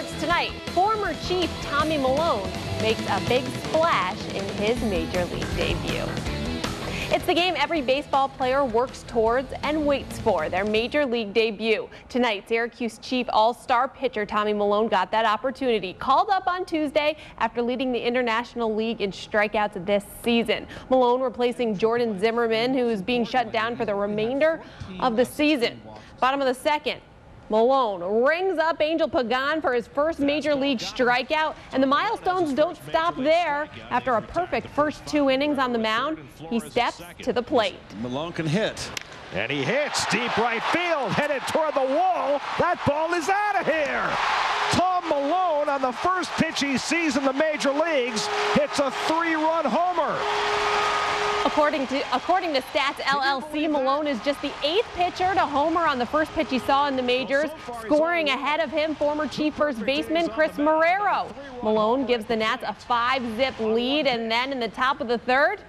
sports tonight, former Chief Tommy Milone makes a big splash in his Major League debut. It's the game every baseball player works towards and waits for, their Major League debut. Tonight, Syracuse Chief All-Star pitcher Tommy Milone got that opportunity. Called up on Tuesday after leading the International League in strikeouts this season. Milone replacing Jordan Zimmermann, who is being shut down for the remainder of the season. Bottom of the second, Milone rings up Angel Pagan for his first Major League strikeout, and the milestones don't stop there. After a perfect first 2 innings on the mound, he steps to the plate. Milone can hit. And he hits deep right field, headed toward the wall. That ball is out of here. Tom Milone, on the first pitch he sees in the major leagues, hits a 3-run homer. According to Stats LLC, Milone is just the 8th pitcher to homer on the first pitch he saw in the majors, scoring ahead of him former Chief first baseman Chris Marrero. Milone gives the Nats a 5-zip lead, and then in the top of the third,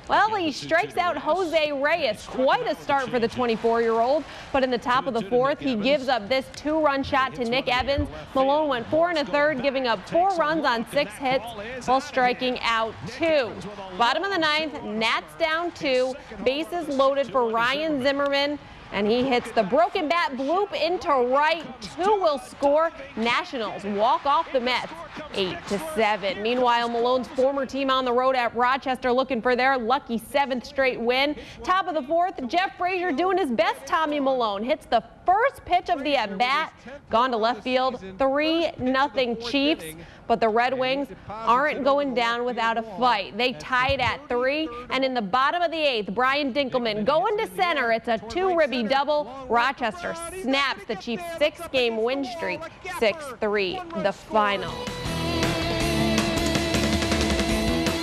well, he strikes out Jose Reyes. Quite a start for the 24-year-old. But in the top of the fourth, he gives up this 2-run shot to Nick Evans. Milone went 4 1/3, giving up 4 runs on 6 hits while striking out 2. Bottom of the ninth, Nats down 2. Bases loaded for Ryan Zimmerman. And he hits the broken bat bloop into right. 2 will score. Nationals walk off the Mets 8-7. Meanwhile, Malone's former team on the road at Rochester looking for their lucky 7th straight win. Top of the fourth, Jeff Frazier doing his best. Tommy Milone hits the first pitch of the at-bat. Gone to left field, 3-0 Chiefs. But the Red Wings aren't going down without a fight. They tied at 3, and in the bottom of the 8th, Brian Dinkelman going to center. It's a 2-ribby double. Rochester snaps the Chiefs' 6-game win streak, 6-3, the final.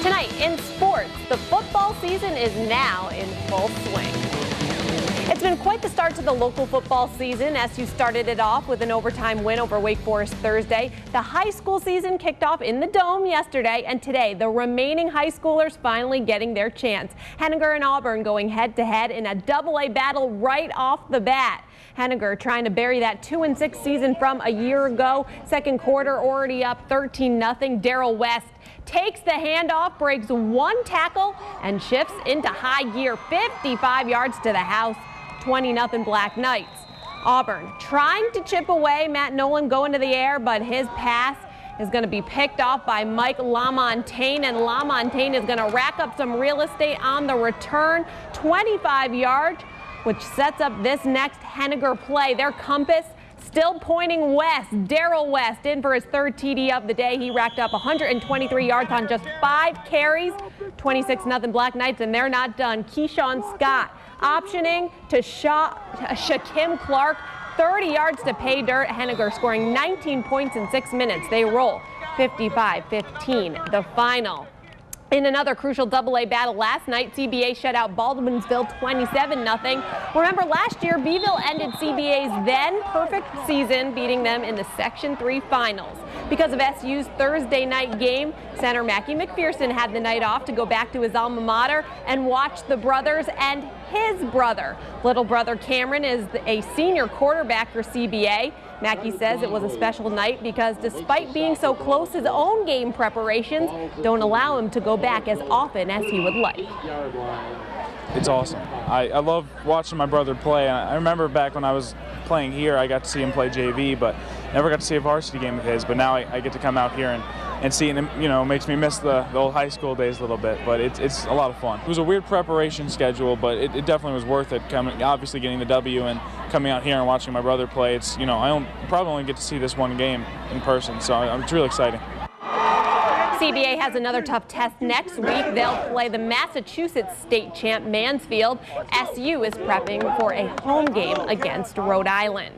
Tonight in sports, the football season is now in full swing. It's been quite the start to the local football season. SU started it off with an overtime win over Wake Forest Thursday. The high school season kicked off in the Dome yesterday, and today the remaining high schoolers finally getting their chance. Henninger and Auburn going head-to-head in a AA battle right off the bat. Henninger trying to bury that 2-6 season from a year ago. Second quarter already up 13-0. Darrell West takes the handoff, breaks 1 tackle, and shifts into high gear. 55 yards to the house. 20-0 Black Knights. Auburn trying to chip away. Matt Nolan going to the air, but his pass is going to be picked off by Mike LaMontagne, and LaMontagne is going to rack up some real estate on the return. 25 yards, which sets up this next Henninger play. Their compass still pointing west. Darrell West in for his 3rd TD of the day. He racked up 123 yards on just 5 carries. 26-0 Black Knights, and they're not done. Keyshawn Scott optioning to Shaquem Clark. 30 yards to pay dirt. Henninger scoring 19 points in 6 minutes. They roll 55-15, the final. In another crucial AA battle last night, CBA shut out Baldwinsville 27-0. Remember, last year, Beeville ended CBA's then perfect season, beating them in the Section 3 finals. Because of SU's Thursday night game, center Mackie McPherson had the night off to go back to his alma mater and watch the brothers and his brother. Little brother Cameron is a senior quarterback for CBA. Mackie says it was a special night because despite being so close, his own game preparations don't allow him to go back as often as he would like. It's awesome. I love watching my brother play. I remember back when I was playing here, I got to see him play JV, but never got to see a varsity game of his. But now I get to come out here and see him, you know, makes me miss the old high school days a little bit, but it's a lot of fun. It was a weird preparation schedule, but it definitely was worth it, obviously getting the W and coming out here and watching my brother play. It's, you know, probably only get to see this one game in person, so it's really exciting. CBA has another tough test next week. They'll play the Massachusetts state champ Mansfield. SU is prepping for a home game against Rhode Island.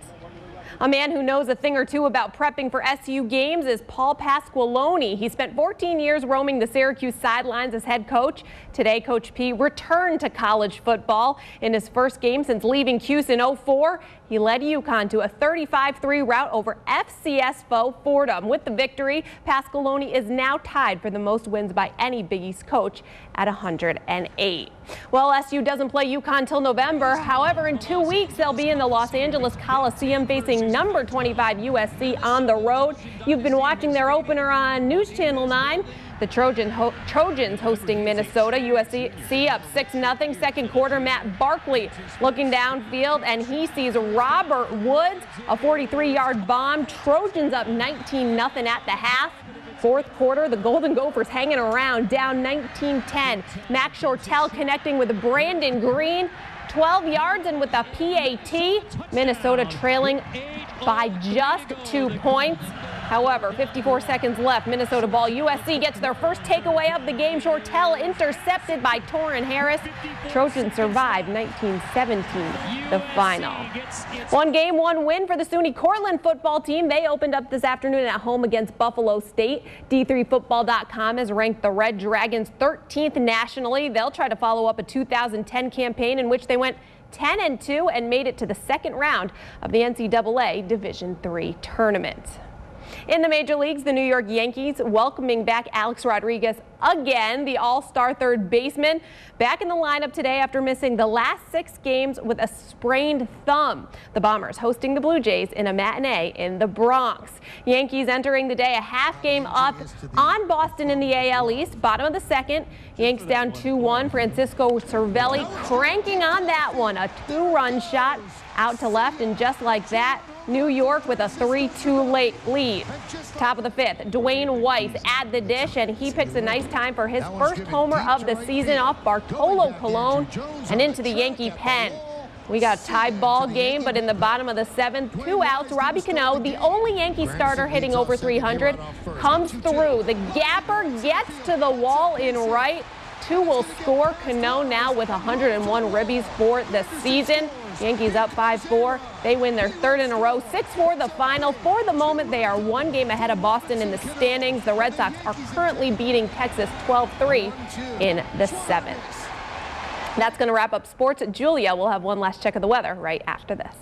A man who knows a thing or two about prepping for SU games is Paul Pasqualoni. He spent 14 years roaming the Syracuse sidelines as head coach. Today, Coach P returned to college football. In his first game since leaving Cuse in '04, He led UConn to a 35-3 rout over FCS foe Fordham. With the victory, Pasqualoni is now tied for the most wins by any Big East coach at 108. Well, SU doesn't play UConn till November. However, in 2 weeks, they'll be in the Los Angeles Coliseum facing number 25 USC on the road. You've been watching their opener on News Channel 9. The Trojans hosting Minnesota. USC up 6-0. Second quarter, Matt Barkley looking downfield, and he sees Robert Woods, a 43-yard bomb. Trojans up 19-0 at the half. Fourth quarter, the Golden Gophers hanging around, down 19-10. Max Shortell connecting with Brandon Green. 12 yards and with a PAT. Minnesota trailing by just 2 points. However, 54 seconds left. Minnesota ball. USC gets their first takeaway of the game. Shortell intercepted by Torrin Harris. Trojans survive 19-17, the final. One game, one win for the SUNY Cortland football team. They opened up this afternoon at home against Buffalo State. D3Football.com has ranked the Red Dragons 13th nationally. They'll try to follow up a 2010 campaign in which they went 10-2 and made it to the second round of the NCAA Division III tournament. In the major leagues, the New York Yankees welcoming back Alex Rodriguez again, the all-star third baseman, back in the lineup today after missing the last 6 games with a sprained thumb. The Bombers hosting the Blue Jays in a matinee in the Bronx. Yankees entering the day a half game up on Boston in the AL East, bottom of the second. Yanks down 2-1. Francisco Cervelli cranking on that one, a 2-run shot out to left, and just like that, New York with a 3-2 late lead. Top of the 5th, Dwayne Weiss at the dish, and he picks a nice time for his first homer of the season off Bartolo Colon and into the Yankee pen. We got a tie ball game, but in the bottom of the 7th, 2 outs, Robbie Cano, the only Yankee starter hitting over 300, comes through. The gapper gets to the wall in right. 2 will score. Cano now with 101 ribbies for the season. Yankees up 5-4. They win their 3rd in a row. 6-4 the final. For the moment, they are 1 game ahead of Boston in the standings. The Red Sox are currently beating Texas 12-3 in the 7th. That's going to wrap up sports. Julia will have one last check of the weather right after this.